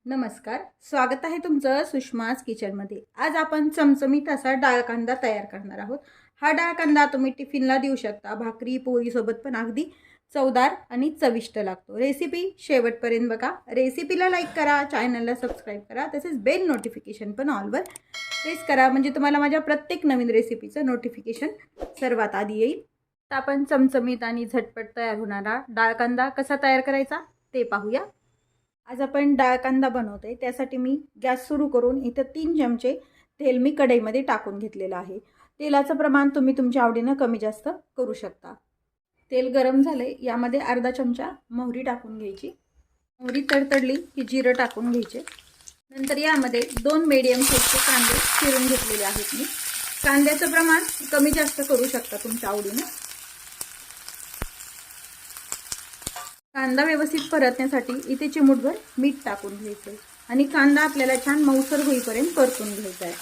नमस्कार, स्वागत आहे तुमचं सुषमाज किचनमध्ये। आज आपण चमचमीत असा डाळ कांदा तयार करणार आहोत। हा डाळ कांदा तुम्ही टिफिनला देऊ शकता, भाकरी पोळी सोबत पण अगदी चवदार आणि चविष्ट लागतो। रेसिपी शेवटपर्यंत बघा। रेसिपीला लाईक करा, चॅनलला सबस्क्राईब करा, तसेच बेल नोटिफिकेशन पण ऑलवर प्रेस करा, म्हणजे तुम्हाला माझ्या प्रत्येक नवीन रेसिपीचं नोटिफिकेशन सर्वात आधी येईल। तर आपण चमचमीत आणि झटपट तयार होणारा डाळ कांदा कसा तयार करायचा ते पाहूया। आज आपण डाळ कांदा बनवतोय, त्यासाठी मी गॅस सुरू करून इथं 3 चमचे तेल मी कढईमध्ये टाकून घेतलेलं आहे। तेलाचं प्रमाण तुम्ही तुमच्या आवडीनं कमी जास्त करू शकता। तेल गरम झाले, यामध्ये अर्धा चमचा मोहरी टाकून घ्यायची। मोहरी तडतडली की जिरं टाकून घ्यायचे। नंतर यामध्ये 2 मीडियम साईजचे कांदे चिरून घेतलेले आहेत मी। कांद्याचं प्रमाण कमी जास्त करू शकता तुमच्या आवडीनं। कांदा व्यवस्थित परतण्यासाठी इथे चिमूटभर मीठ टाकून घ्यायचं आणि कांदा आपल्याला छान मऊसर होईपर्यंत परतून घ्यायचा आहे।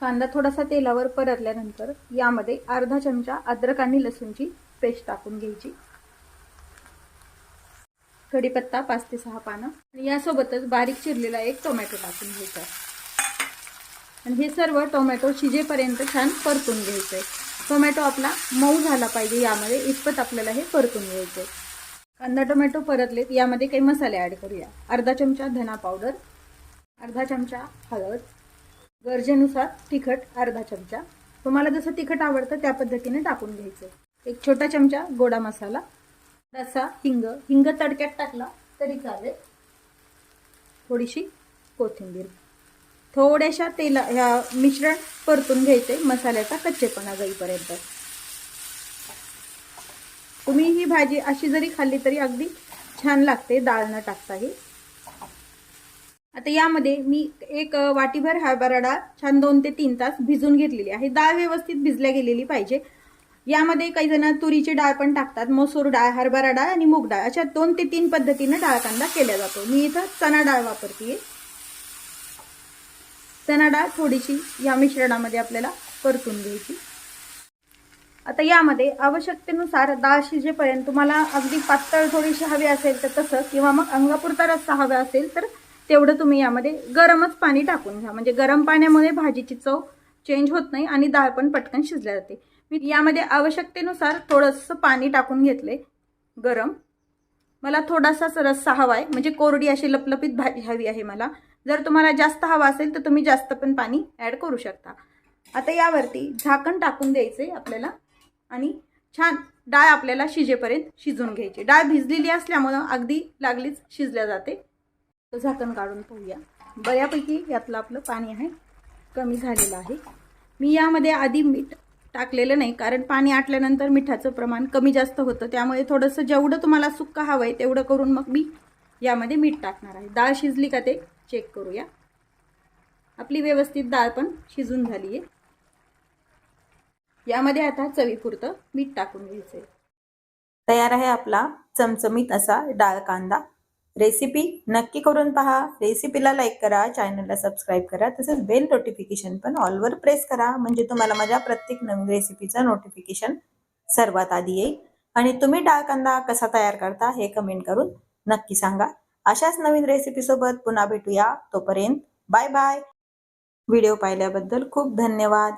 कांदा थोडासा तेलावर परतल्यानंतर यामध्ये अर्धा चमचा अद्रक आणि लसूणची पेस्ट टाकून घ्यायची। कढीपत्ता 5 ते 6 पानं आणि यासोबतच बारीक चिरलेला एक टोमॅटो टाकून घ्यायचा आणि हे सर्व टोमॅटो शिजेपर्यंत छान परतून घ्यायचं आहे। टोमॅटो आपला मऊ झाला पाहिजे, यामध्ये इतपत आपल्याला हे परतून घ्यायचं आहे। कांदा टोमॅटो परतलेत, यामध्ये काही मसाले ॲड करूया। अर्धा चमचा धना पावडर, अर्धा चमचा हळद, गरजेनुसार तिखट अर्धा चमचा, तुम्हाला जसं तिखट आवडतं त्या पद्धतीने टाकून घ्यायचं। एक छोटा चमचा गोडा मसाला, रसा हिंग तडक्यात टाकला तरी चालेल, थोडीशी कोथिंबीर, थोड्याशा ह्या मिश्रण परतून घ्यायचे मसाल्याचा कच्चेपणा जाईपर्यंत। तुम्ही ही भाजी अशी जरी खाल्ली तरी अगदी छान लागते, डाळ न टाकता ही। आता यामध्ये मी एक वाटीभर हरभरा डाळ छान 2 ते 3 तास भिजून घेतलेली आहे। डाळ व्यवस्थित भिजल्या गेलेली पाहिजे। यामध्ये काही जण तुरीची डाळ पण टाकतात, मसूर डाळ, हरभरा डाळ आणि मूग डाळ, अशा 2 ते 3 पद्धतीने डाळ कांदा केला जातो। मी इथं चणा डाळ वापरते। चणा डाळ थोडीशी या मिश्रणामध्ये आपल्याला परतून घ्यायची। आता यामध्ये आवश्यकतेनुसार डाळ शिजेपर्यंत तुम्हाला अगदी पातळ थोडीशी हवी असेल तर तसं, किंवा मग अंगापुरता रस्सा हवा असेल तर तेवढं तुम्ही यामध्ये गरमच पाणी टाकून घ्या, म्हणजे गरम पाण्यामुळे भाजीची चव चेंज होत नाही आणि डाळ पण पटकन शिजल्या जाते। मी यामध्ये आवश्यकतेनुसार थोडंसं पाणी टाकून घेतले गरम। मला थोडासाच रस्सा हवा आहे, म्हणजे कोरडी अशी लपलपीत भाजी हवी आहे मला। जर तुम्हाला जास्त हवा असेल तर तुम्ही जास्त पण पाणी ॲड करू शकता। आता यावरती झाकण टाकून द्यायचे आपल्याला आणि छान डाळ आपल्याला शिजेपर्यंत शिजून घ्यायची। डाळ भिजलेली असल्यामुळे अगदी लागलीच शिजल्या जाते। तर झाकण काढून पाहूया, बऱ्यापैकी यातलं आपलं पाणी आहे कमी झालेलं आहे। मी यामध्ये आधी मीठ टाकलेलं नाही, कारण पाणी आटल्यानंतर मिठाचं प्रमाण कमी जास्त होतं, त्यामुळे थोडंसं जेवढं तुम्हाला सुक्क हवं आहे तेवढं करून मग मी यामध्ये मीठ टाकणार आहे। डाळ शिजली का ते चेक करूया। आपली व्यवस्थित डाळ पण शिजून झाली आहे। यामध्ये आता चवीपुरतं मीठ टाकून घ्यायचं। तयार आहे आपला चमचमीत असा डाळ कांदा। रेसिपी नक्की करून पहा। रेसिपीला लाईक करा, चॅनलला सबस्क्राईब करा, तसेच बेल नोटिफिकेशन पण ऑलवर प्रेस करा, म्हणजे तुम्हाला माझ्या प्रत्येक नवीन रेसिपीचं नोटिफिकेशन सर्वात आधी येईल। आणि तुम्ही डाळ कांदा कसा तयार करता हे कमेंट करून नक्की सांगा। अशाच नवीन रेसिपीसोबत पुन्हा भेटूया, तोपर्यंत बाय बाय। व्हिडिओ पाहिल्याबद्दल खूप धन्यवाद।